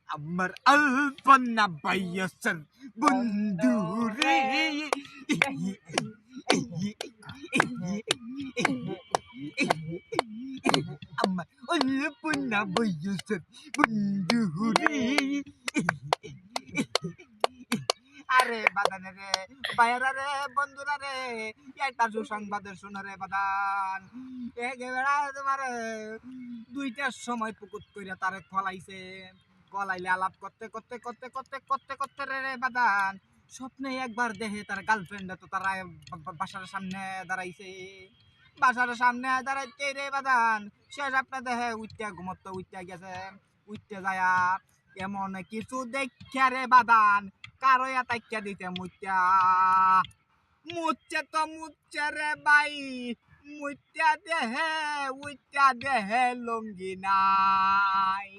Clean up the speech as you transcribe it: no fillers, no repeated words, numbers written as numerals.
আমার আলপনা বাইয়াসের বন্ধু রে আমার আলপনা বাইয়াসের বন্ধু রে আরে বাদানে রে বাইরা রে বন্ধুরা রে একটা সুসংবাদের শুনো রে বাদান একেবারে তোমার দুইটার সময় পুকুত কইরা তারে ফলাইছে কলাইলে আলাপ করতে করতে করতে করতে করতে করতে রে বাদান স্বপ্নে একবার দেখে তার গার্লফ্রেন্ড তো তারা বাসার সামনে দাঁড়াইছে বাসার সামনে দাঁড়াইতে রে বাদান শেষ আপনার দেখে উঠতে ঘুমত উঠতে গেছে উঠতে যায় এমন কিছু দেখা রে বাদান কারো তাইকা দিতে মুচ্চা মুচ্ছে তো মুচ্ছে রে ভাই মুচ্চা দেহে উচ্চা দেহে লঙ্গি নাই